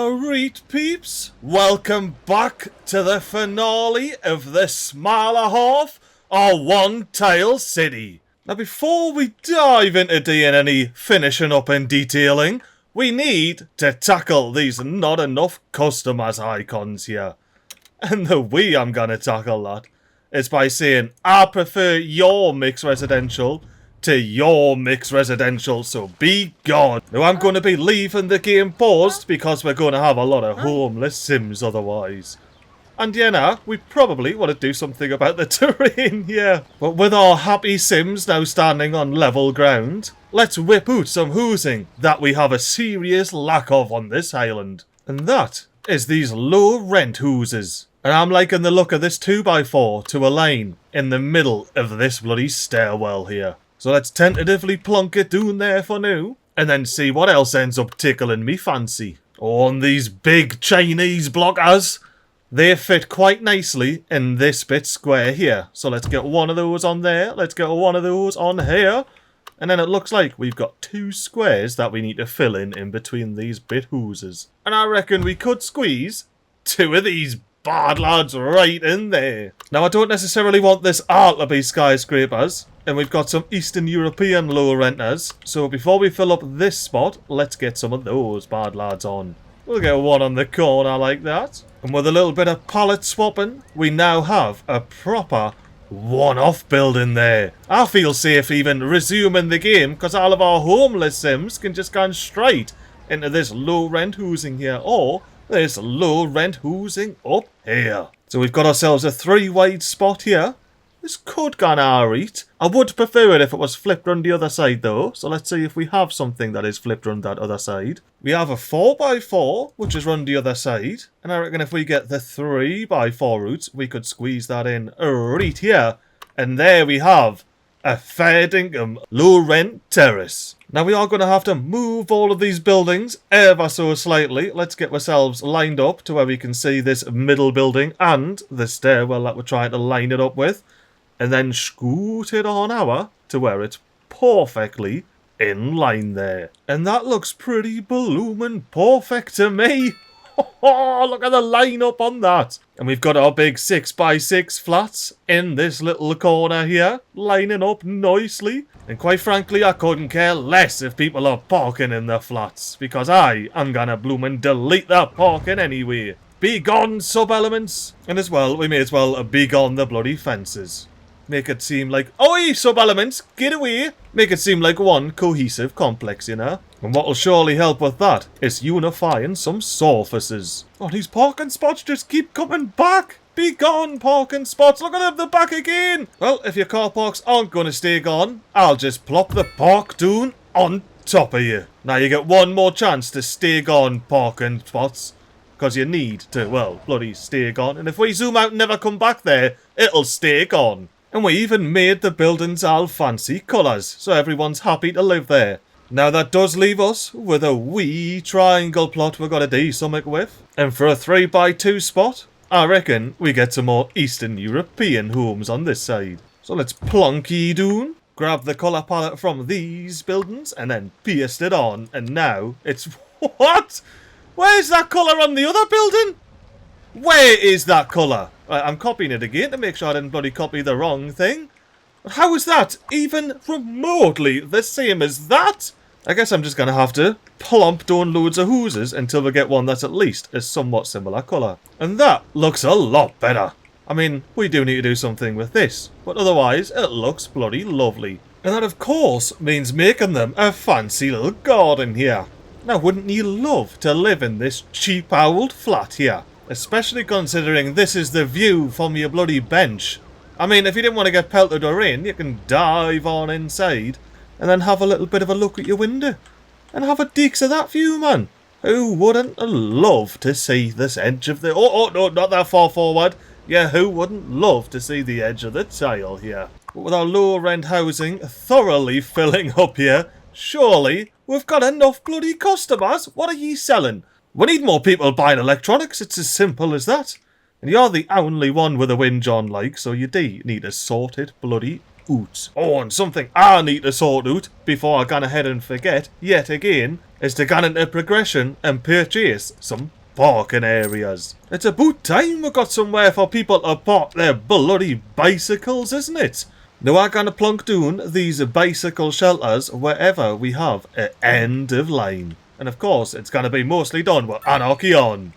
Alright peeps, welcome back to the finale of the smaller half of One Tile City. Now before we dive into doing any finishing up and detailing, we need to tackle these not enough customers icons here. And the way I'm gonna tackle that is by saying I prefer your mixed residential to your mixed residential, so be gone. Now I'm going to be leaving the game paused because we're going to have a lot of homeless sims otherwise. And you know, we probably want to do something about the terrain here. But with our happy sims now standing on level ground, let's whip out some housing that we have a serious lack of on this island. And that is these low rent houses. And I'm liking the look of this 2x4 to align in the middle of this bloody stairwell here. So let's tentatively plonk it down there for now, and then see what else ends up tickling me fancy. On these big Chinese blockers, they fit quite nicely in this bit square here. So let's get one of those on there, let's get one of those on here, and then it looks like we've got two squares that we need to fill in between these bit houses. And I reckon we could squeeze two of these bad lads right in there. Now I don't necessarily want this all to be skyscrapers, and we've got some Eastern European low renters, so before we fill up this spot, let's get some of those bad lads on. We'll get one on the corner like that, and with a little bit of pallet swapping, we now have a proper one-off building there. I feel safe even resuming the game, because all of our homeless sims can just go straight into this low rent housing here, or this low rent housing up here. So we've got ourselves a 3-wide spot here. This could go alright. I would prefer it if it was flipped on the other side though. So let's see if we have something that is flipped on that other side. We have a 4x4, which is on the other side. And I reckon if we get the 3x4 route, we could squeeze that in right here. And there we have a fair dinkum low rent terrace. Now we are going to have to move all of these buildings ever so slightly. Let's get ourselves lined up to where we can see this middle building and the stairwell that we're trying to line it up with. And then scoot it on over to where it's perfectly in line there. And that looks pretty blooming perfect to me. Oh, look at the line up on that. And we've got our big 6x6 flats in this little corner here, lining up nicely. And quite frankly, I couldn't care less if people are parking in the flats, because I am gonna bloomin' delete that parking anyway. Be gone, sub-elements. And as well, we may as well be gone the bloody fences. Make it seem like, oi, sub-elements, get away! Make it seem like one cohesive complex, you know? And what'll surely help with that is unifying some surfaces. Oh, these parking spots just keep coming back! Be gone, parking spots! Look at them, they're back again! Well, if your car parks aren't going to stay gone, I'll just plop the park down on top of you. Now you get one more chance to stay gone, parking spots. Because you need to, well, bloody stay gone. And if we zoom out and never come back there, it'll stay gone. And we even made the buildings all fancy colours, so everyone's happy to live there. Now that does leave us with a wee triangle plot we've got to do something with. And for a 3x2 spot, I reckon we get some more Eastern European homes on this side. So let's plonky down, grab the colour palette from these buildings, and then paste it on. And now it's... What? Where's that colour on the other building? Where is that colour? Right, I'm copying it again to make sure I didn't bloody copy the wrong thing. How is that even remotely the same as that? I guess I'm just going to have to plump down loads of houses until we get one that's at least a somewhat similar colour. And that looks a lot better. I mean, we do need to do something with this, but otherwise it looks bloody lovely. And that of course means making them a fancy little garden here. Now wouldn't you love to live in this cheap old flat here? Especially considering this is the view from your bloody bench. I mean, if you didn't want to get pelted or rain, you can dive on inside and then have a little bit of a look at your window. And have a deeks of that view, man. Who wouldn't love to see this edge of the... Oh, no, not that far forward. Yeah, who wouldn't love to see the edge of the tile here? But with our low rent housing thoroughly filling up here, surely we've got enough bloody customers. What are ye selling? We need more people buying electronics, it's as simple as that. And you're the only one with a whinge on, like, so you do need to sort it bloody out. Oh, and something I need to sort out before I go ahead and forget, yet again, is to go into progression and purchase some parking areas. It's about time we got somewhere for people to park their bloody bicycles, isn't it? Now I'm going to plunk down these bicycle shelters wherever we have an end of line. And of course, it's going to be mostly done with anarchy on.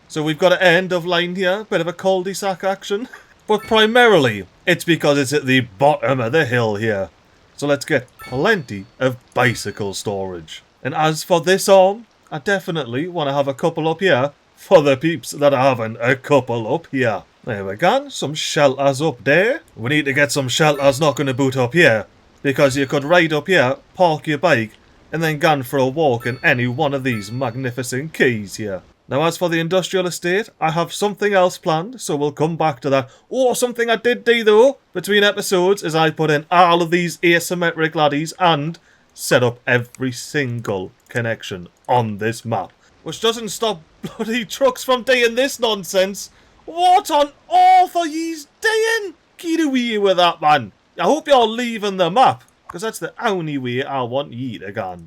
So we've got an end of line here, bit of a cul-de-sac action. But primarily, it's because it's at the bottom of the hill here. So let's get plenty of bicycle storage. And as for this arm, I definitely want to have a couple up here for the peeps that are having a couple up here. There we go, some shelters up there. We need to get some shelters knocking about up here, because you could ride up here, park your bike, and then go for a walk in any one of these magnificent quays here. Now as for the industrial estate, I have something else planned, so we'll come back to that. Oh, something I did do though, between episodes, is I put in all of these asymmetric laddies and set up every single connection on this map. Which doesn't stop bloody trucks from doing this nonsense. What on earth are yous doing? Get away with that, man. I hope you're leaving the map, because that's the only way I want ye to go.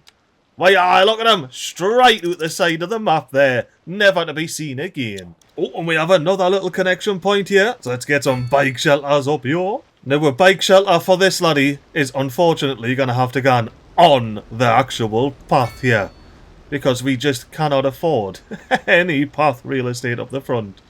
Why, aye, look at them, straight out the side of the map there, never to be seen again. Oh, and we have another little connection point here, so let's get some bike shelters up here. Now, a bike shelter for this laddie is unfortunately going to have to go on the actual path here, because we just cannot afford any path real estate up the front.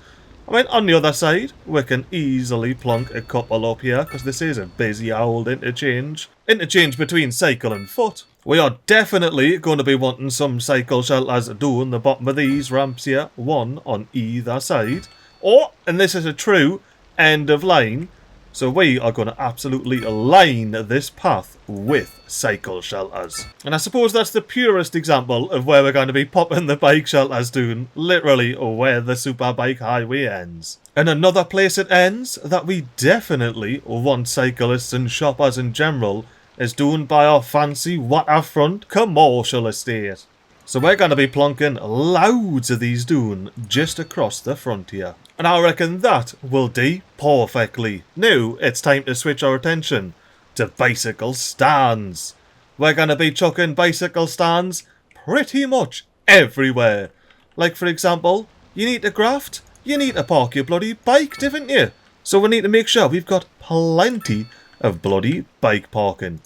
I mean, on the other side, we can easily plonk a couple up here, because this is a busy old interchange. Interchange between cycle and foot. We are definitely going to be wanting some cycle shelters down the bottom of these ramps here, one on either side. Oh, and this is a true end of line, so we are going to absolutely line this path with cycle shelters. And I suppose that's the purest example of where we're going to be popping the bike shelters down, literally where the superbike highway ends. And another place it ends that we definitely want cyclists and shoppers in general is down by our fancy waterfront commercial estate. So we're going to be plonking loads of these down just across the front here. And I reckon that will do perfectly. Now it's time to switch our attention to bicycle stands. We're going to be chucking bicycle stands pretty much everywhere. Like for example, you need to graft, you need to park your bloody bike, didn't you? So we need to make sure we've got plenty of bloody bike parking.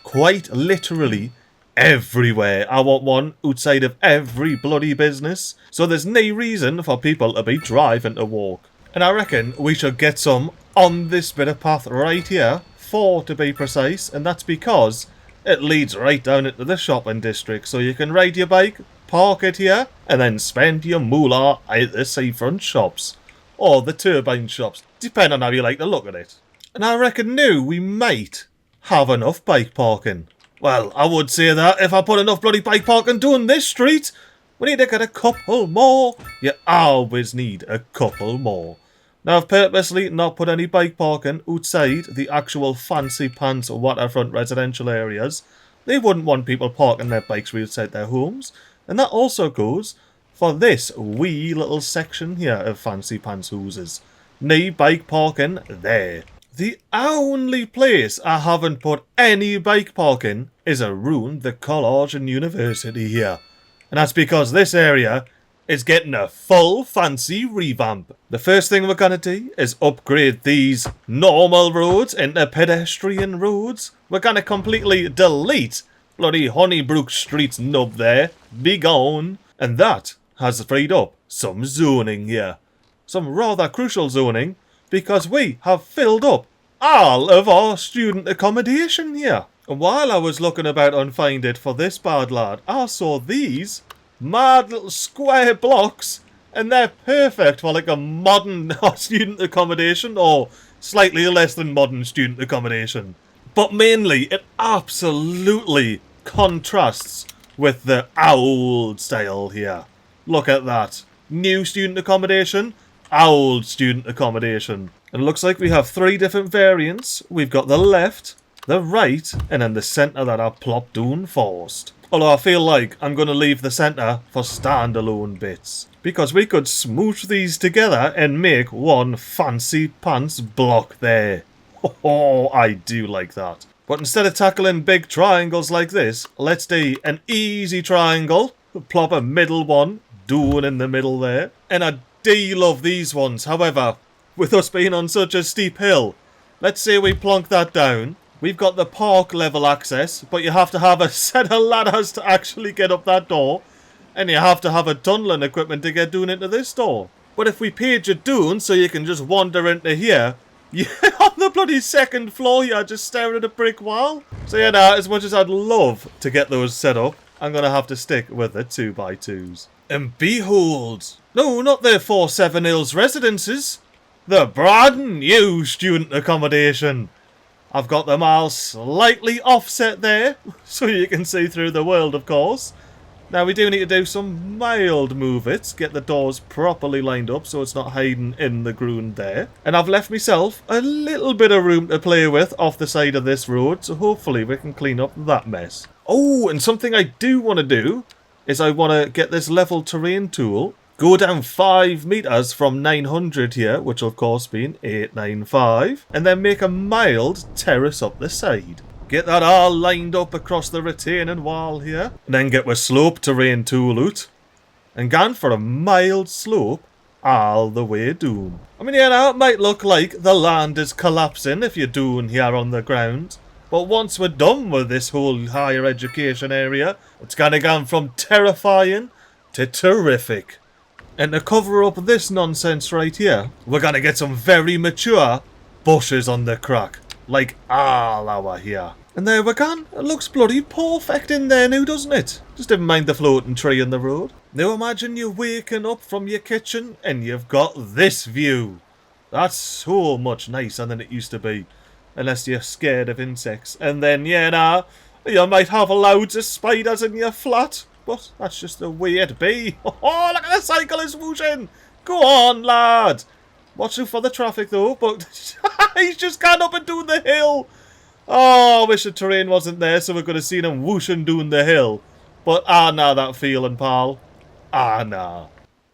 Quite literally everywhere. I want one outside of every bloody business, so there's no reason for people to be driving to walk. And I reckon we should get some on this bit of path right here, 4 to be precise, and that's because it leads right down into the shopping district, so you can ride your bike, park it here, and then spend your moolah at the seafront shops, or the turbine shops, depending on how you like to look at it. And I reckon now we might have enough bike parking. Well, I would say that if I put enough bloody bike parking down this street. We need to get a couple more. You always need a couple more. Now, I've purposely not put any bike parking outside the actual fancy pants waterfront residential areas. They wouldn't want people parking their bikes outside their homes. And that also goes for this wee little section here of fancy pants houses. No bike parking there. The only place I haven't put any bike parking is around the college and university here. And that's because this area is getting a full fancy revamp. The first thing we're going to do is upgrade these normal roads into pedestrian roads. We're going to completely delete bloody Honeybrook Street's nub there. Be gone. And that has freed up some zoning here. Some rather crucial zoning, because we have filled up all of our student accommodation here. And while I was looking about on Find It for this bad lad, I saw these mad little square blocks, and they're perfect for like a modern student accommodation, or slightly less than modern student accommodation. But mainly, it absolutely contrasts with the old style here. Look at that. New student accommodation, old student accommodation. And it looks like we have 3 different variants. We've got the left, the right, and then the centre that are plopped down first. Although I feel like I'm going to leave the centre for standalone bits, because we could smoosh these together and make one fancy pants block there. Oh, I do like that. But instead of tackling big triangles like this, let's do an easy triangle, plop a middle one dune in the middle there. And I do love these ones. However, with us being on such a steep hill, let's say we plonk that down. We've got the park level access, but you have to have a set of ladders to actually get up that door. And you have to have a tunneling equipment to get dune into this door. But if we page a dune so you can just wander into here, you're on the bloody second floor here just staring at a brick wall. So yeah, now, as much as I'd love to get those set up, I'm going to have to stick with the 2x2s. And behold, no, not the 47 Hills residences, the brand new student accommodation. I've got them all slightly offset there, so you can see through the world, of course. Now, we do need to do some mild move-its, get the doors properly lined up so it's not hiding in the ground there. And I've left myself a little bit of room to play with off the side of this road, so hopefully we can clean up that mess. Oh, and something I do want to do is I want to get this level terrain tool, go down 5 meters from 900 here, which will of course be 895, and then make a mild terrace up the side. Get that all lined up across the retaining wall here. And then get my slope terrain tool out. And gone for a mild slope all the way down. I mean, yeah, now it might look like the land is collapsing if you're down here on the ground. But once we're done with this whole higher education area, it's gonna go from terrifying to terrific. And to cover up this nonsense right here, we're gonna get some very mature bushes on the crack. Like all our here. And there we gone. It looks bloody perfect in there now, doesn't it? Just never mind the floating tree in the road. Now imagine you're waking up from your kitchen and you've got this view. That's so much nicer than it used to be. Unless you're scared of insects. And then, yeah, nah, you might have loads of spiders in your flat. But that's just the way it be. Oh, look at the cyclist whooshing. Go on, lad. Watch out for the traffic though, but he's just gone up and down the hill. Oh, I wish the terrain wasn't there so we could have seen him whooshing down the hill. But nah, that feeling, pal. Nah.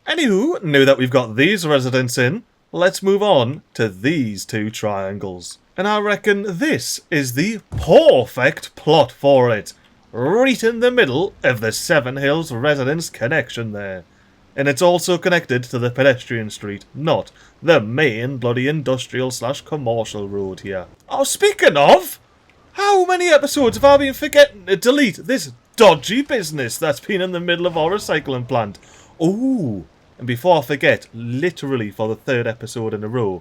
Anywho, now that we've got these residents in, let's move on to these 2 triangles. And I reckon this is the perfect plot for it. Right in the middle of the 7 Hills residence connection there. And it's also connected to the pedestrian street, not the main bloody industrial/commercial road here. Oh, speaking of, how many episodes have I been forgetting to delete this dodgy business that's been in the middle of our recycling plant? Oh, and before I forget, literally for the 3rd episode in a row,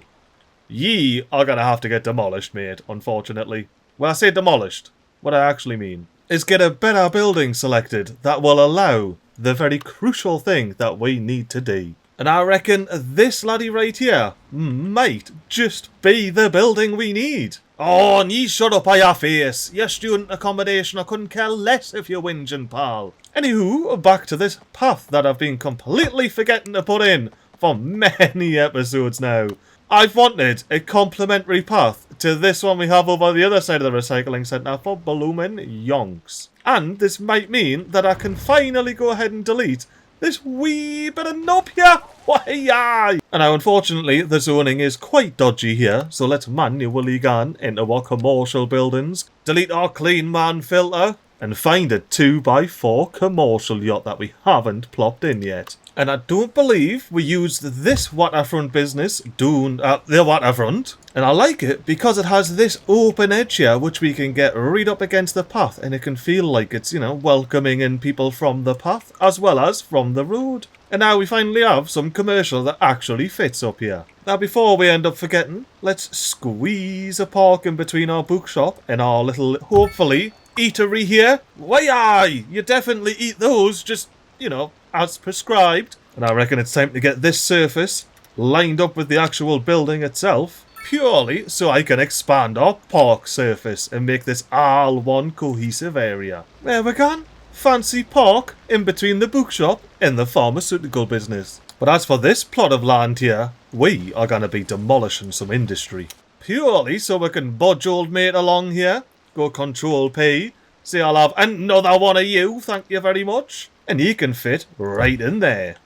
ye are gonna have to get demolished, mate, unfortunately. When I say demolished, what I actually mean is get a better building selected that will allow the very crucial thing that we need to do. And I reckon this laddie right here might just be the building we need. Oh, and ye shut up, your face. Your student accommodation, I couldn't care less if you're whinging, pal. Anywho, back to this path that I've been completely forgetting to put in for many episodes now. I've wanted a complementary path to this one we have over the other side of the recycling centre for blooming yonks. And this might mean that I can finally go ahead and delete this wee bit of knob here. Why? And now, unfortunately, the zoning is quite dodgy here, so let's manually go into our commercial buildings, delete our clean man filter, and find a 2x4 commercial yacht that we haven't plopped in yet. And I don't believe we used this waterfront business doing the waterfront. And I like it because it has this open edge here which we can get right up against the path. And it can feel like it's, you know, welcoming in people from the path as well as from the road. And now we finally have some commercial that actually fits up here. Now before we end up forgetting, let's squeeze a park in between our bookshop and our little, hopefully, eatery here. Why, you definitely eat those, just, you know, as prescribed. And I reckon it's time to get this surface lined up with the actual building itself, purely so I can expand our park surface and make this all one cohesive area. There we go. Fancy park in between the bookshop and the pharmaceutical business. But as for this plot of land here, we are going to be demolishing some industry. Purely so we can budge old mate along here, go Control P, say I'll have another one of you, thank you very much. And he can fit right in there.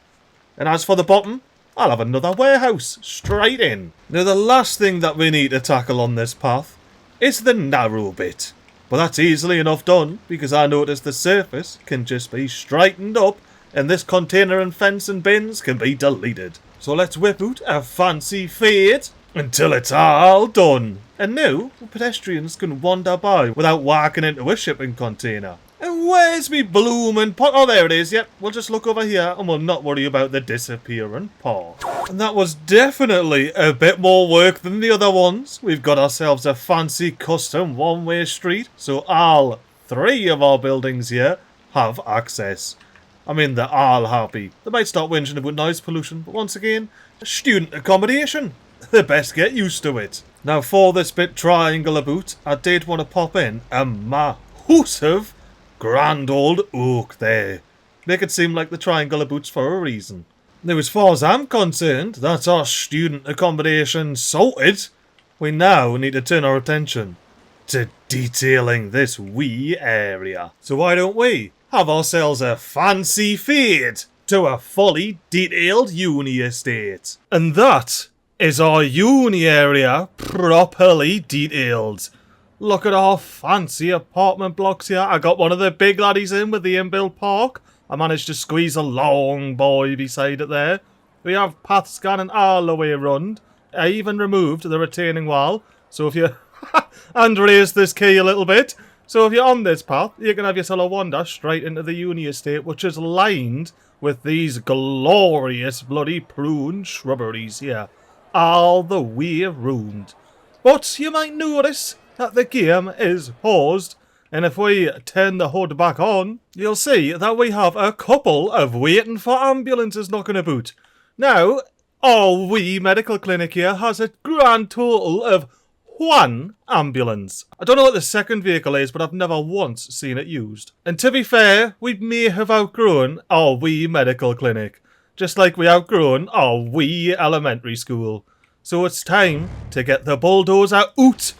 And as for the bottom, I'll have another warehouse straight in. Now the last thing that we need to tackle on this path is the narrow bit. But that's easily enough done because I noticed the surface can just be straightened up and this container and fence and bins can be deleted. So let's whip out a fancy fade until it's all done. And now, pedestrians can wander by without walking into a shipping container. And where's me bloomin' pot? Oh, there it is. Yep, we'll just look over here and we'll not worry about the disappearing park. And that was definitely a bit more work than the other ones. We've got ourselves a fancy custom one-way street, so all 3 of our buildings here have access. I mean, they're all happy. They might start whinging about noise pollution, but once again, student accommodation. They best get used to it. Now, for this bit triangle about, I did want to pop in a massive grand old oak there. Make it seem like the triangle about's for a reason. Now, as far as I'm concerned, that's our student accommodation sorted. We now need to turn our attention to detailing this wee area. So why don't we have ourselves a fancy fade to a fully detailed uni estate? And that is our uni area properly detailed. Look at our fancy apartment blocks here. I got one of the big laddies in with the inbuilt park. I managed to squeeze a long boy beside it there. We have path scanning all the way around. I even removed the retaining wall. So if you... and raised this key a little bit. So if you're on this path, you can have yourself a wander straight into the uni estate, which is lined with these glorious bloody prune shrubberies here. All the way around. But you might notice that the game is paused, and if we turn the hood back on, you'll see that we have a couple of waiting for ambulances knocking about. Now, our wee medical clinic here has a grand total of 1 ambulance. I don't know what the second vehicle is, but I've never once seen it used. And to be fair, we may have outgrown our wee medical clinic, just like we outgrown our wee elementary school. So it's time to get the bulldozer out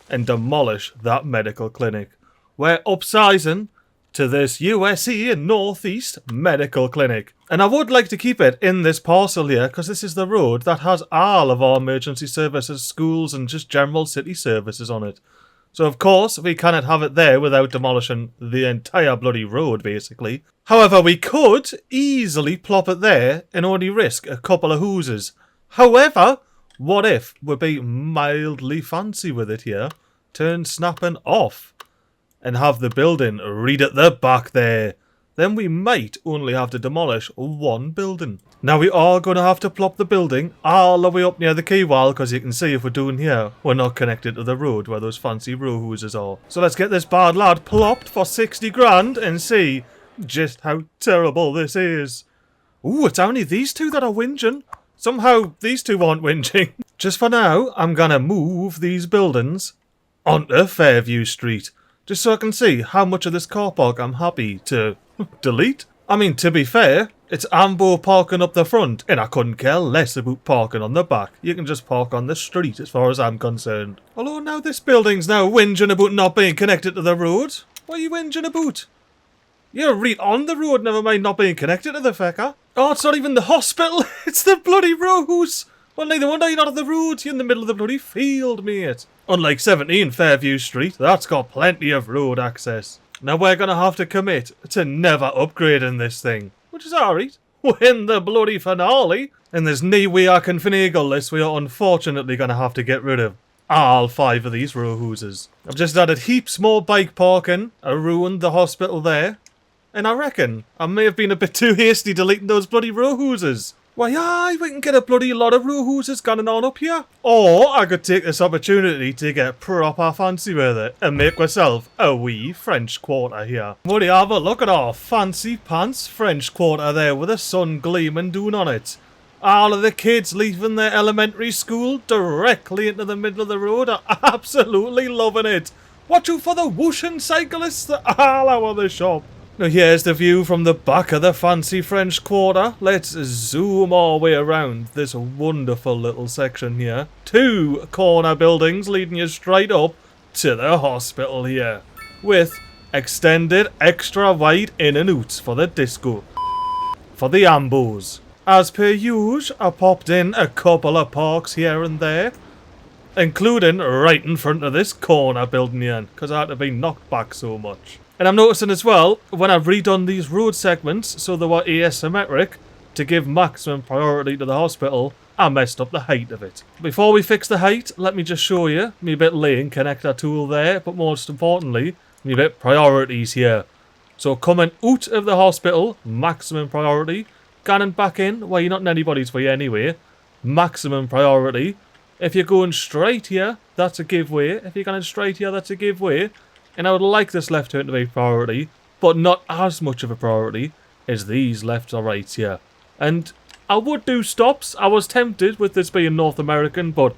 and demolish that medical clinic. We're upsizing to this USA Northeast Medical Clinic. And I would like to keep it in this parcel here, because this is the road that has all of our emergency services, schools, and just general city services on it. So of course, we cannot have it there without demolishing the entire bloody road, basically. However, we could easily plop it there and only risk a couple of hooses. However, what if we be mildly fancy with it here, turn snapping off, and have the building right at the back there? Then we might only have to demolish 1 building. Now we are going to have to plop the building all the way up near the quay wall, because you can see if we're doing here, we're not connected to the road where those fancy row houses are. So let's get this bad lad plopped for 60 grand and see just how terrible this is. Ooh, it's only these 2 that are whinging. Somehow these 2 aren't whinging. Just for now, I'm going to move these buildings onto Fairview Street, just so I can see how much of this car park I'm happy to delete. I mean, to be fair, it's ambo parking up the front, and I couldn't care less about parking on the back. You can just park on the street as far as I'm concerned. Although now this building's now whinging about not being connected to the road. What are you whinging about? You're right on the road, never mind not being connected to the fecker. Oh, it's not even the hospital, it's the bloody rows. Well, neither wonder you're not on the road, you're in the middle of the bloody field, mate. Unlike 17 Fairview Street, that's got plenty of road access. Now we're gonna have to commit to never upgrading this thing, which is alright. We're in the bloody finale, and there's no way I can finagle this. We are unfortunately gonna have to get rid of all 5 of these row houses. I've just added heaps more bike parking. I ruined the hospital there. And I reckon I may have been a bit too hasty deleting those bloody row houses. Why, aye, we can get a bloody lot of row houses going on up here. Or I could take this opportunity to get proper fancy with it and make myself a wee French Quarter here. Would you have a look at our fancy pants French Quarter there with the sun gleaming down on it. All of the kids leaving their elementary school directly into the middle of the road are absolutely loving it. Watch out for the whooshing cyclists all over the shop. Now here's the view from the back of the fancy French Quarter. Let's zoom our way around this wonderful little section here. 2 corner buildings leading you straight up to the hospital here, with extended extra wide in and outs for the disco. For the ambos. As per usual, I popped in a couple of parks here and there, including right in front of this corner building here, because I had to be knocked back so much. And I'm noticing as well, when I've redone these road segments so they were asymmetric to give maximum priority to the hospital, I messed up the height of it. Before we fix the height, let me just show you me bit lane connector tool there, but most importantly, me bit priorities here. So coming out of the hospital, maximum priority. Going back in, well, you're not in anybody's way anyway, maximum priority. If you're going straight here, that's a giveaway. If you're going straight here, that's a giveaway. And I would like this left turn to be priority, but not as much of a priority as these left or rights here. And I would do stops. I was tempted with this being North American, but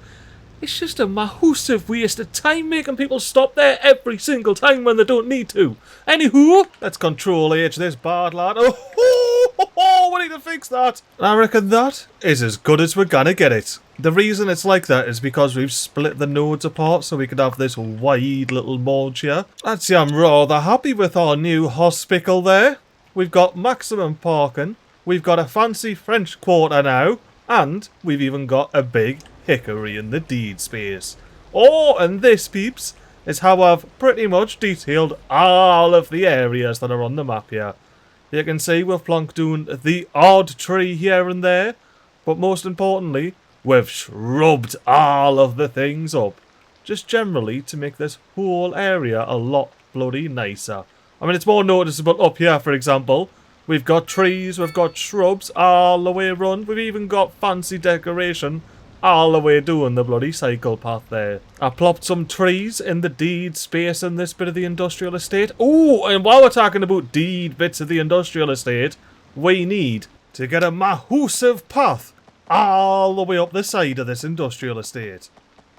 it's just a massive waste of time making people stop there every single time when they don't need to. Anywho, let's control H this bad lad. Oh, we need to fix that. And I reckon that is as good as we're gonna get it. The reason it's like that is because we've split the nodes apart so we could have this wide little merge here. I'd say I'm rather happy with our new hospital there. We've got maximum parking. We've got a fancy French Quarter now. And we've even got a big hickory in the deed space. Oh, and this, peeps, is how I've pretty much detailed all of the areas that are on the map here. You can see we've plonked down the odd tree here and there, but most importantly, we've shrubbed all of the things up, just generally to make this whole area a lot bloody nicer. I mean, it's more noticeable up here, for example. We've got trees, we've got shrubs all the way around, we've even got fancy decoration all the way down the bloody cycle path there. I plopped some trees in the deed space in this bit of the industrial estate. Oh, and while we're talking about deed bits of the industrial estate, we need to get a massive path all the way up the side of this industrial estate.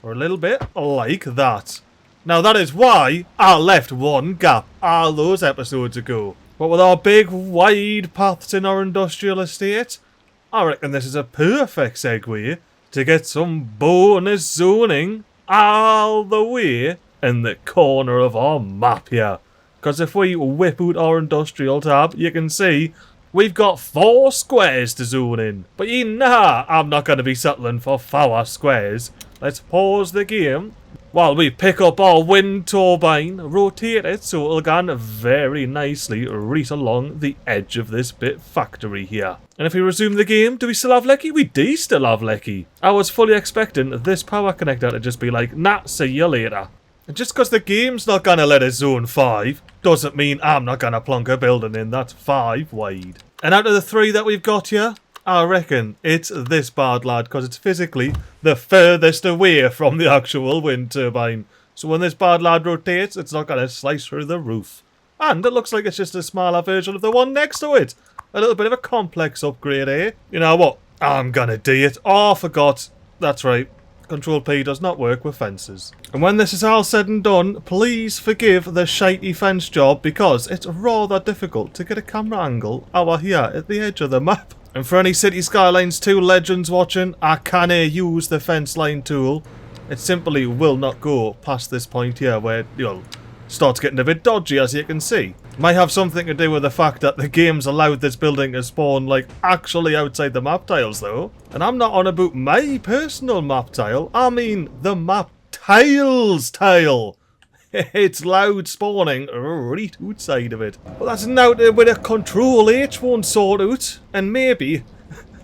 Or a little bit like that. Now that is why I left one gap all those episodes ago. But with our big wide paths in our industrial estate, I reckon this is a perfect segue to get some bonus zoning all the way in the corner of our map here. Because if we whip out our industrial tab, you can see we've got 4 squares to zone in. But I'm not going to be settling for 4 squares. Let's pause the game while we pick up our wind turbine, rotate it so it'll go very nicely right along the edge of this bit factory here. And if we resume the game, do we still have Lecky? We do still have Lecky. I was fully expecting this power connector to just be like, nah, see you later. And just because the game's not going to let us zone 5, doesn't mean I'm not going to plonk a building in that's 5 wide. And out of the 3 that we've got here, I reckon it's this bad lad, because it's physically the furthest away from the actual wind turbine. So when this bad lad rotates, it's not going to slice through the roof. And it looks like it's just a smaller version of the one next to it. A little bit of a complex upgrade, eh? You know what? I'm going to do it. Oh, I forgot. That's right. Control P does not work with fences. And when this is all said and done, please forgive the shitey fence job, because it's rather difficult to get a camera angle over here at the edge of the map. And for any City Skylines 2 legends watching, I can't use the fence line tool. It simply will not go past this point here where, starts getting a bit dodgy, as you can see. Might have something to do with the fact that the game's allowed this building to spawn, actually outside the map tiles, though. And I'm not on about my personal map tile, I mean the map tiles tile. It's loud spawning right outside of it. But that's now with a Control H won't sort out, and maybe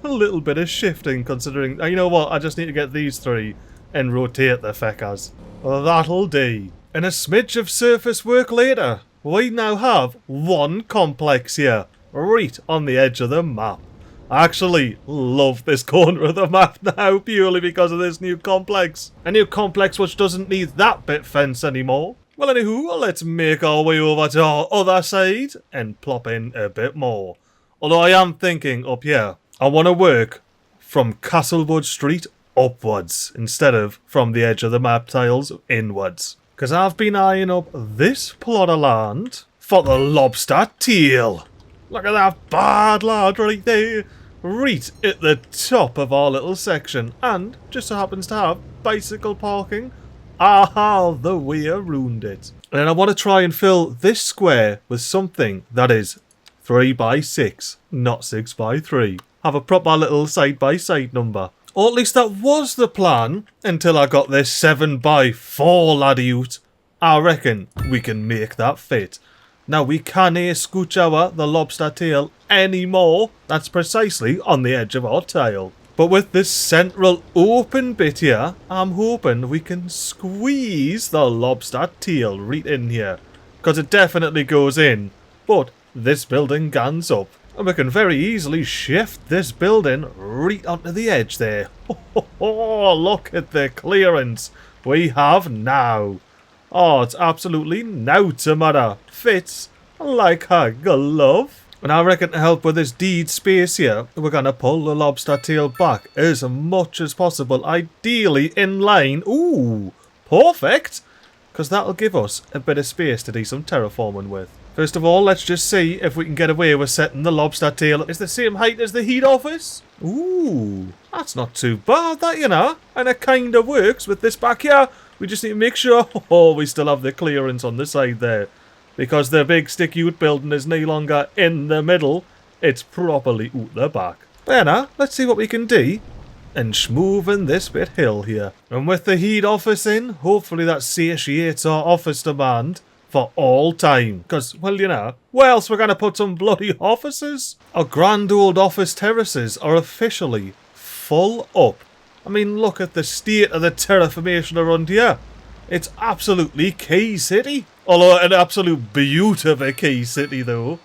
a little bit of shifting, considering, you know what, I just need to get these 3 and rotate the feckers. That'll do. And a smidge of surface work later, we now have 1 complex here, right on the edge of the map. I actually love this corner of the map now, purely because of this new complex. A new complex which doesn't need that bit fence anymore. Well, anywho, let's make our way over to our other side and plop in a bit more. Although I am thinking up here, I want to work from Castlewood Street upwards, instead of from the edge of the map tiles inwards. Because I've been eyeing up this plot of land for the lobster tail. Look at that bad lad right there. Right at the top of our little section. And just so happens to have bicycle parking all the way around it. And then I want to try and fill this square with something that is 3 by 6, not 6 by 3. Have a proper little side-by-side number. Or at least that was the plan, until I got this 7 by 4 laddie out. I reckon we can make that fit. Now we can't scooch the lobster tail anymore. That's precisely on the edge of our tile. But with this central open bit here, I'm hoping we can squeeze the lobster tail right in here. Because it definitely goes in. But this building guns up. And we can very easily shift this building right onto the edge there. Oh, look at the clearance we have now. Oh, it's absolutely no matter. Fits like a glove. And I reckon to help with this deed space here, we're going to pull the lobster tail back as much as possible. Ideally in line. Ooh, perfect. Because that'll give us a bit of space to do some terraforming with. First of all, let's just see if we can get away with setting the lobster tail is the same height as the heat office. Ooh, that's not too bad, that, you know. And it kind of works with this back here. We just need to make sure, we still have the clearance on the side there. Because the big sticky out building is no longer in the middle. It's properly out the back. But yeah, now, let's see what we can do. And smoothing this bit hill here. And with the heat office in, hopefully that satiates our office demand for all time. Because, well, you know, where else we're going to put some bloody offices? Our grand old office terraces are officially full up. I mean, look at the state of the terraformation around here. It's absolutely key city. Although an absolute beauty of a key city though.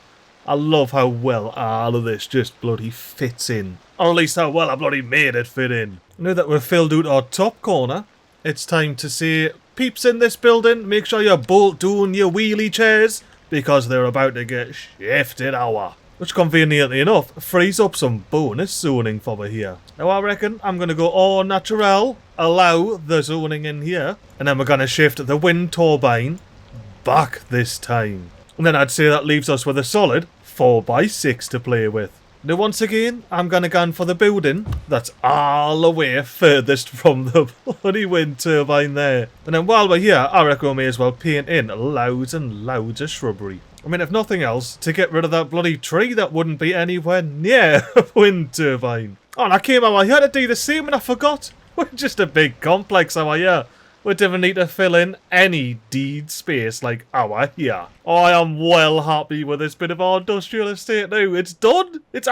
I love how well all of this just bloody fits in. Or at least how well I bloody made it fit in. Now that we've filled out our top corner, it's time to say, peeps in this building, make sure you bolt down your wheelie chairs, because they're about to get shifted over. Which conveniently enough, frees up some bonus zoning for me here. Now I reckon I'm going to go all natural, allow the zoning in here, and then we're going to shift the wind turbine back this time. And then I'd say that leaves us with a solid 4x6 to play with. Now once again, I'm going to go for the building that's all the way furthest from the bloody wind turbine there. And then while we're here, I reckon we may as well paint in loads and loads of shrubbery. I mean, if nothing else, to get rid of that bloody tree that wouldn't be anywhere near a wind turbine. Oh, and I came over here to do the same and I forgot. We're just a big complex over here. We didn't need to fill in any deed space like our here. I am well happy with this bit of our industrial estate now. It's done. It's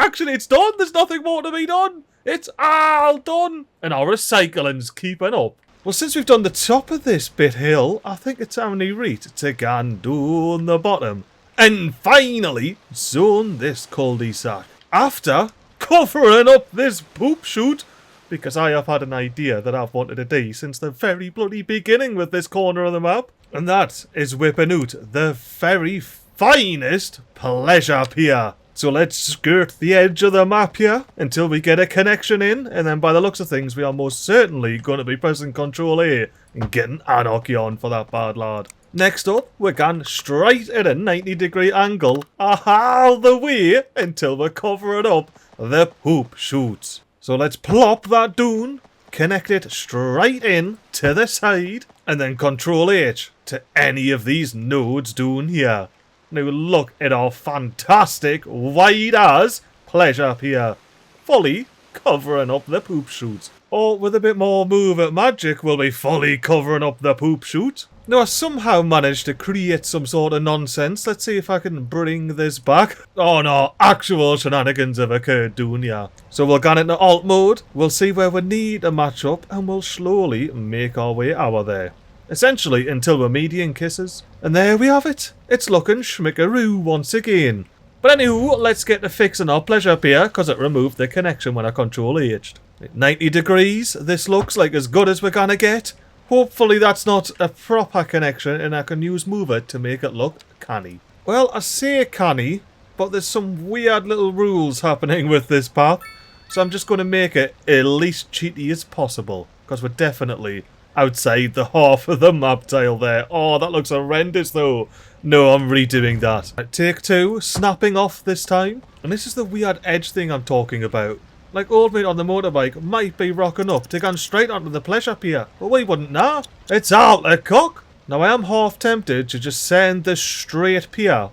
done. There's nothing more to be done. It's all done. And our recycling's keeping up. Well, since we've done the top of this bit hill, I think it's only right to go and down the bottom. And finally, zone this cul-de-sac. After covering up this poop chute, because I have had an idea that I've wanted to do since the very bloody beginning with this corner of the map. And that is whipping out the very finest pleasure pier. So let's skirt the edge of the map here until we get a connection in. And then by the looks of things, we are most certainly going to be pressing Control A and getting anarchy on for that bad lad. Next up, we're going straight at a 90-degree angle all the way until we're covering up the poop chute. So let's plop that down, connect it straight in to the side, and then Control H to any of these nodes down here. Now look at our fantastic wide as pleasure pier, fully covering up the poop chute. Or with a bit more move at magic, we'll be fully covering up the poop chute. Now I somehow managed to create some sort of nonsense. Let's see if I can bring this back. Oh no, actual shenanigans have occurred down here. So we'll go into alt mode, we'll see where we need a match up, and we'll slowly make our way over there. Essentially until we're median kisses. And there we have it. It's looking schmickaroo once again. But anywho, let's get to fixing our pleasure pier, because it removed the connection when I Control H'd. 90 degrees, this looks like as good as we're gonna get. Hopefully that's not a proper connection and I can use Mover to make it look canny. Well, I say canny, but there's some weird little rules happening with this path. So I'm just going to make it as least cheaty as possible. Because we're definitely outside the half of the map tile there. Oh, that looks horrendous though. No, I'm redoing that. Right, take two, snapping off this time. And this is the weird edge thing I'm talking about. Like old mate on the motorbike might be rocking up to go straight onto the pleasure pier, but we wouldn't know. It's all a cock. Now I am half tempted to just send this straight pier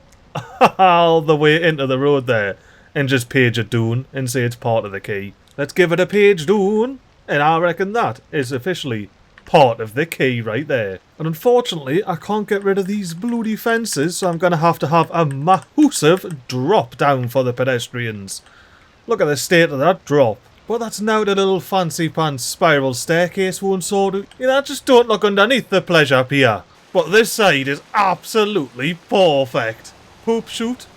all the way into the road there and just page it down and say it's part of the key. Let's give it a page down, and I reckon that is officially part of the key right there. And unfortunately, I can't get rid of these bloody fences, so I'm going to have a massive drop down for the pedestrians. Look at the state of that drop. But that's now the little fancy pants spiral staircase won't sort of... You know, just don't look underneath the pleasure pier. But this side is absolutely perfect. Poop shoot,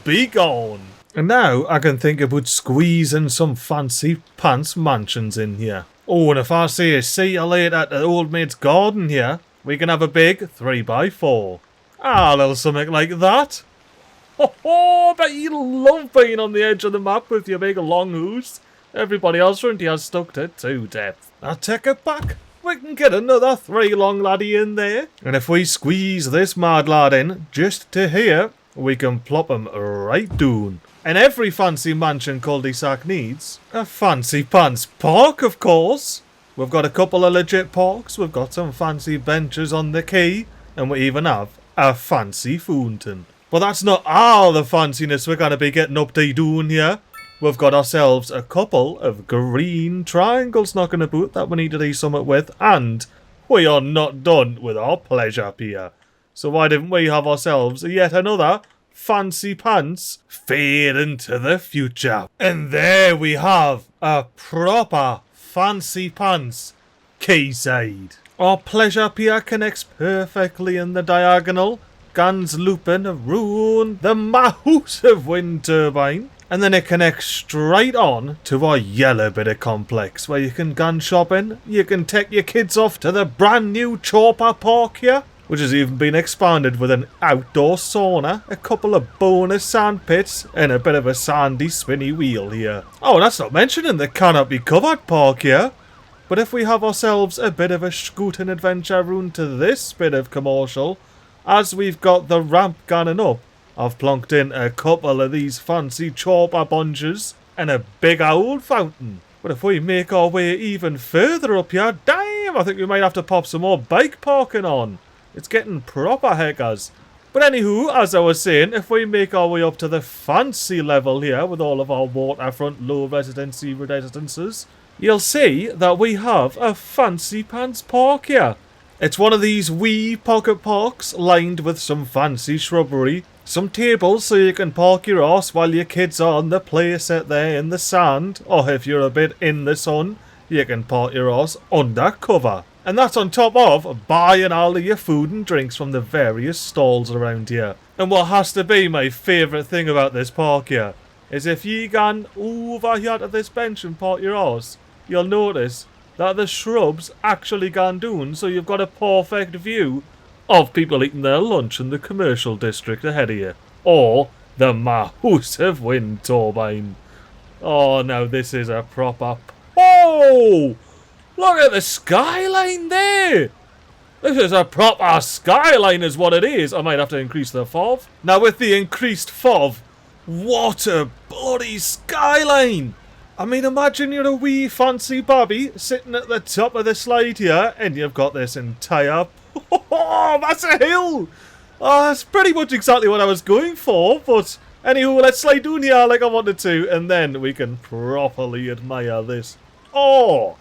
be gone. And now I can think about squeezing some fancy pants mansions in here. Oh, and if I say see you later at the old maid's garden here, we can have a big 3x4. Ah, a little something like that. Oh, but you love being on the edge of the map with your big long hoos. Everybody else around here is stuck to 2 depth. I take it back. We can get another 3 long laddie in there. And if we squeeze this mad lad in just to here, we can plop him right down. And every fancy mansion cul-de-sac needs a fancy pants park, of course. We've got a couple of legit parks, we've got some fancy benches on the quay, and we even have a fancy fountain. But that's not all the fanciness we're going to be getting up to doing here. We've got ourselves a couple of green triangles knocking about that we need to do something with, and we are not done with our pleasure pier. So why didn't we have ourselves yet another fancy pants fade into the future? And there we have a proper fancy pants quayside. Our pleasure pier connects perfectly in the diagonal, guns looping around the massive wind turbine. And then it connects straight on to our yellow bit of complex where you can gun shopping, you can take your kids off to the brand new Chopper Park here, which has even been expanded with an outdoor sauna, a couple of bonus sand pits, and a bit of a sandy spinny wheel here. Oh, that's not mentioning the canopy covered park here. But if we have ourselves a bit of a scooting adventure round to this bit of commercial, as we've got the ramp gunning up, I've plonked in a couple of these fancy chopper bunches and a big old fountain. But if we make our way even further up here, damn, I think we might have to pop some more bike parking on. It's getting proper heckers. But anywho, as I was saying, if we make our way up to the fancy level here with all of our waterfront low residency residences, you'll see that we have a fancy pants park here. It's one of these wee pocket parks lined with some fancy shrubbery, some tables so you can park your arse while your kids are on the play set there in the sand, or if you're a bit in the sun, you can park your arse under cover. And that's on top of buying all of your food and drinks from the various stalls around here. And what has to be my favourite thing about this park here is if you gan over here to this bench and park your arse, you'll notice that the shrubs actually gone down, so you've got a perfect view of people eating their lunch in the commercial district ahead of you. Or the massive wind turbine. Oh, now this is a proper... Oh! Look at the skyline there! This is a proper skyline is what it is. I might have to increase the FOV. Now with the increased FOV, what a bloody skyline! I mean, imagine you're a wee fancy Bobby sitting at the top of the slide here, and you've got this entire... Oh, that's a hill! Oh, that's pretty much exactly what I was going for, but... Anywho, let's slide down here like I wanted to, and then we can properly admire this. Oh!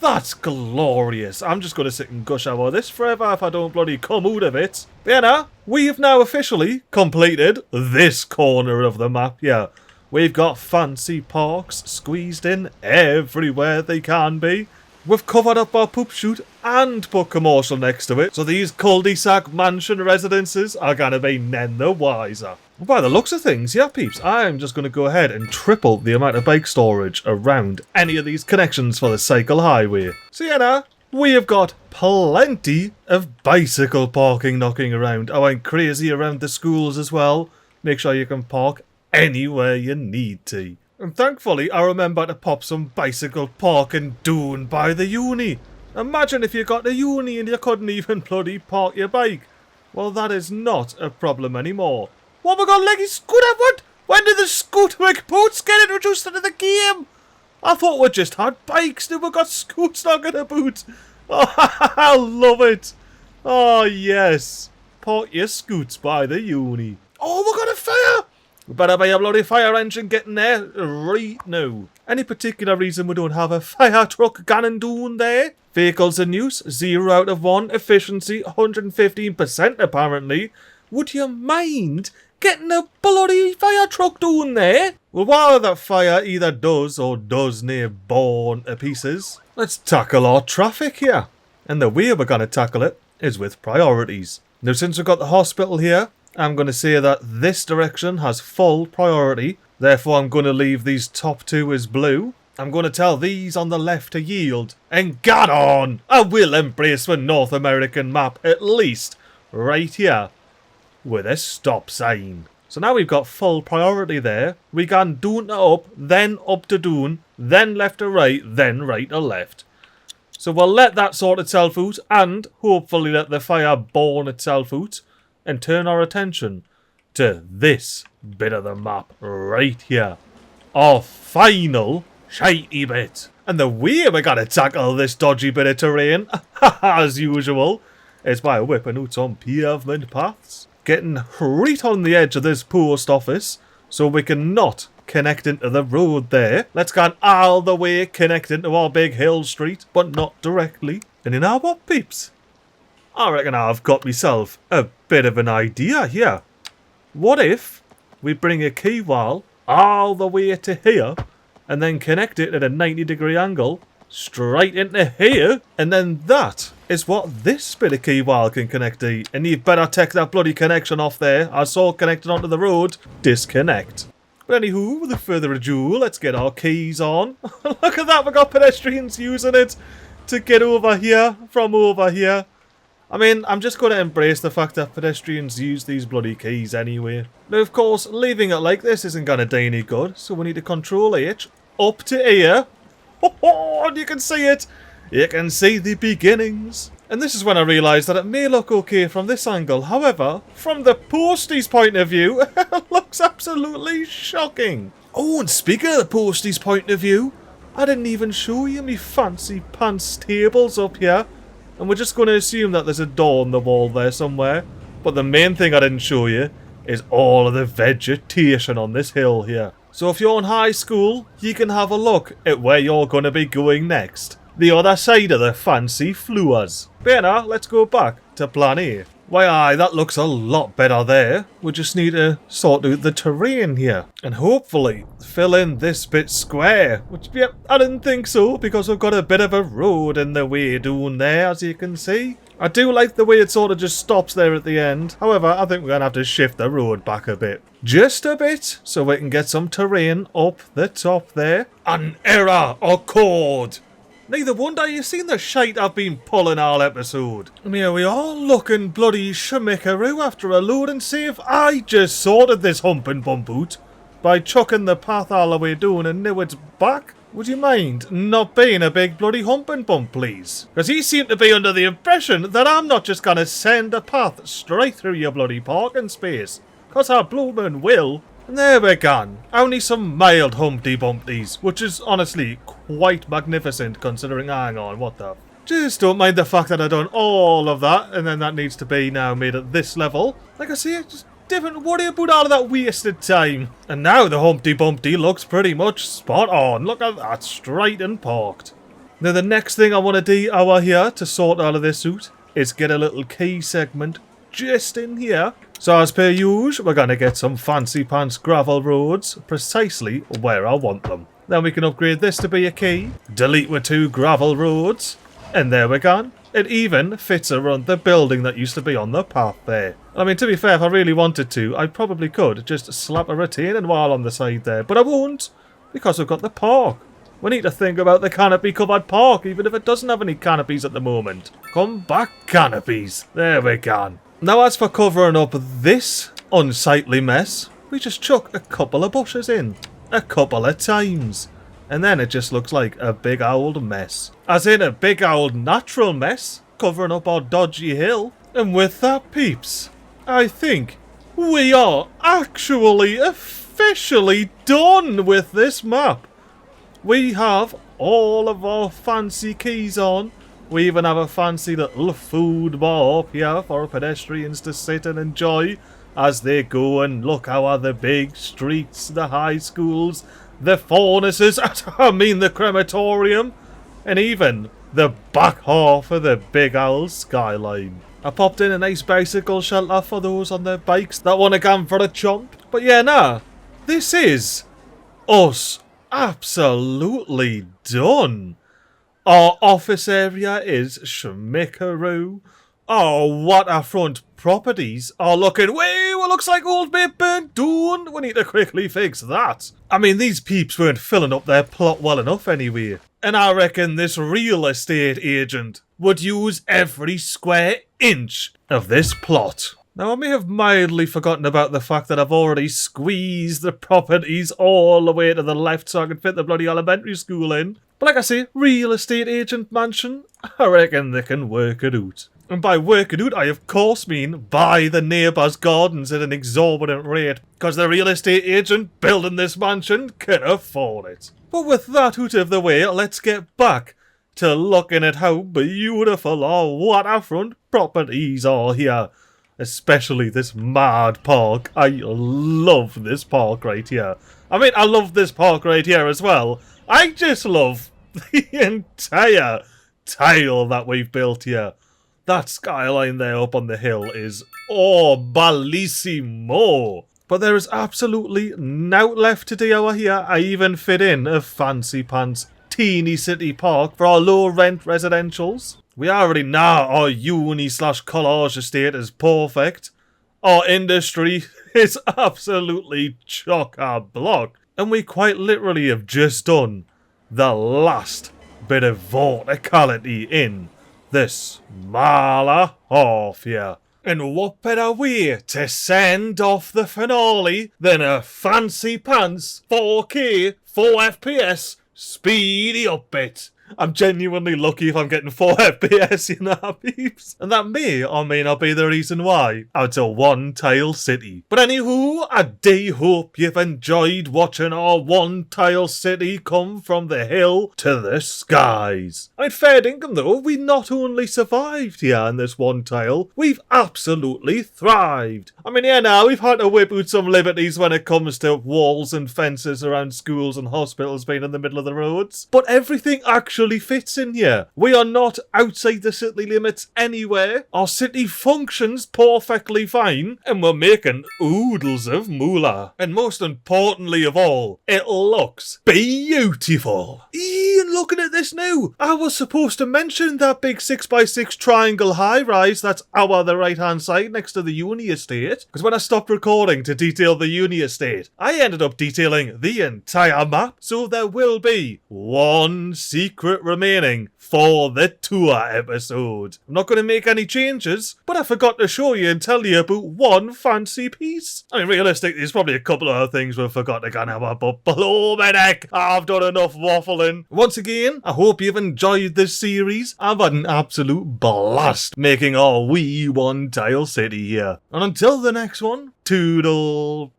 That's glorious. I'm just going to sit and gush over this forever if I don't bloody come out of it. But yeah, now, we've now officially completed this corner of the map here. We've got fancy parks squeezed in everywhere they can be. We've covered up our poop shoot and put commercial next to it, so these cul-de-sac mansion residences are going to be none the wiser. By the looks of things, yeah peeps, I'm just going to go ahead and triple the amount of bike storage around any of these connections for the cycle highway. So yeah now, we have got plenty of bicycle parking knocking around. I went crazy around the schools as well. Make sure you can park anywhere you need to. And thankfully I remember to pop some bicycle parking down by the uni. Imagine if you got to uni and you couldn't even bloody park your bike. Well, that is not a problem anymore. What, we got leggy scooter? What? When did the scooter boots get introduced into the game? I thought we just had bikes, now we got scoots knocking about. Oh, I love it. Oh yes, park your scoots by the uni. Oh, we got a fire. We better be a bloody fire engine getting there right now. Any particular reason we don't have a fire truck cannon down there? Vehicles in use, 0 out of 1. Efficiency, 115% apparently. Would you mind getting a bloody fire truck down there? Well, while that fire either does or does near burn to pieces, let's tackle our traffic here. And the way we're going to tackle it is with priorities. Now, since we've got the hospital here, I'm going to say that this direction has full priority. Therefore, I'm going to leave these top 2 as blue. I'm going to tell these on the left to yield. And get on! I will embrace the North American map, at least right here, with a stop sign. So now we've got full priority there. We can doon to up, then up to doon, then left to right, then right to left. So we'll let that sort itself out, and hopefully let the fire burn itself out, and turn our attention to this bit of the map right here. Our final shitey bit. And the way we're going to tackle this dodgy bit of terrain, as usual, is by whipping out some pavement paths. Getting right on the edge of this post office, so we can not connect into the road there. Let's go all the way connect into our big hill street, but not directly. And you know what, peeps? I reckon I've got myself a bit of an idea here. What if we bring a key wall all the way to here, and then connect it at a 90-degree angle straight into here, and then that is what this bit of key wall can connect to. And you better take that bloody connection off there. I saw connected onto the road. Disconnect. But anywho, without further ado, let's get our keys on. Look at that, we've got pedestrians using it to get over here from over here. I mean, I'm just going to embrace the fact that pedestrians use these bloody keys anyway. Now, of course, leaving it like this isn't going to do any good, so we need to control H up to here. Oh, and you can see it. You can see the beginnings. And this is when I realised that it may look okay from this angle. However, from the postie's point of view, it looks absolutely shocking. Oh, and speaking of the postie's point of view, I didn't even show you me fancy pants tables up here. And we're just going to assume that there's a door on the wall there somewhere. But the main thing I didn't show you is all of the vegetation on this hill here. So if you're in high school, you can have a look at where you're going to be going next. The other side of the fancy floors. But now, let's go back to plan A. Why aye, that looks a lot better there. We just need to sort out the terrain here. And hopefully fill in this bit square. Which, yeah, I didn't think so, because we've got a bit of a road in the way down there, as you can see. I do like the way it sort of just stops there at the end. However, I think we're going to have to shift the road back a bit. Just a bit, so we can get some terrain up the top there. An error occurred. Neither wonder you've seen the shite I've been pulling all episode. And here we are looking bloody schmickaroo after a load and save. I just sorted this hump and bump out by chucking the path all the way down and now it's back. Would you mind not being a big bloody hump and bump, please? Because he seemed to be under the impression that I'm not just going to send a path straight through your bloody parking space. Because I bloomin' will. And there we're gone. Only some mild Humpty Bumpties, which is honestly quite magnificent considering, hang on, what the... Just don't mind the fact that I've done all of that, and then that needs to be now made at this level. Like I say, just different worry about all of that wasted time. And now the Humpty Bumpty looks pretty much spot on. Look at that, straight and parked. Now the next thing I want to do over here to sort all of this out is get a little key segment just in here. So as per usual, we're going to get some fancy pants gravel roads precisely where I want them. Then we can upgrade this to be a key, delete with 2 gravel roads, and there we go. It even fits around the building that used to be on the path there. I mean, to be fair, if I really wanted to, I probably could just slap a retaining wall on the side there, but I won't, because we've got the park. We need to think about the canopy covered park, even if it doesn't have any canopies at the moment. Come back, canopies. There we go. Now as for covering up this unsightly mess, we just chuck a couple of bushes in, a couple of times, and then it just looks like a big old mess. As in a big old natural mess, covering up our dodgy hill. And with that, peeps, I think we are actually officially done with this map. We have all of our fancy keys on. We even have a fancy little food bar up here for pedestrians to sit and enjoy as they go and look how the big streets, the high schools, the furnaces, I mean the crematorium, and even the back half of the Big Owl skyline. I popped in a nice bicycle shelter for those on their bikes that want to come for a chomp. But yeah, nah, this is us absolutely done. Our office area is schmickaroo. Our waterfront properties are looking way what looks like old bit burnt down. We need to quickly fix that. I mean, these peeps weren't filling up their plot well enough anyway. And I reckon this real estate agent would use every square inch of this plot. Now, I may have mildly forgotten about the fact that I've already squeezed the properties all the way to the left so I can fit the bloody elementary school in. But like I say, real estate agent mansion, I reckon they can work it out. And by work it out, I of course mean buy the neighbours' gardens at an exorbitant rate, because the real estate agent building this mansion can afford it. But with that out of the way, let's get back to looking at how beautiful our waterfront properties are here. Especially this mad park. I love this park right here. I mean, I love this park right here as well. I just love the entire tile that we've built here. That skyline there up on the hill is, oh, bellissimo. But there is absolutely nought left to do over here. I even fit in a fancy pants teeny city park for our low rent residentials. We already know our uni/college estate is perfect. Our industry is absolutely chock-a-block. And we quite literally have just done the last bit of verticality in this mile and a half here. And what better way to send off the finale than a fancy pants 4K 4 FPS speedy up bit. I'm genuinely lucky if I'm getting 4 FPS, you know, peeps. And that may or may not be the reason why it's a one-tile city. But anywho, I do hope you've enjoyed watching our one-tile city come from the hill to the skies. I mean, fair dinkum though, we not only survived here in this one tile, we've absolutely thrived. I mean, yeah, now we've had to whip out some liberties when it comes to walls and fences around schools and hospitals being in the middle of the roads. But everything actually fits in here. We are not outside the city limits anywhere. Our city functions perfectly fine, and we're making oodles of moolah. And most importantly of all, it looks beautiful. Ian, looking at this now, I was supposed to mention that big 6x6 triangle high-rise that's over the right-hand side next to the uni estate, because when I stopped recording to detail the uni estate, I ended up detailing the entire map, so there will be one secret remaining for the tour episode. I'm not going to make any changes, but I forgot to show you and tell you about one fancy piece. I mean, realistically, there's probably a couple of other things we've forgot to go over, but below my neck, I've done enough waffling. Once again, I hope you've enjoyed this series. I've had an absolute blast making our wee one-tile city here. And until the next one, toodle.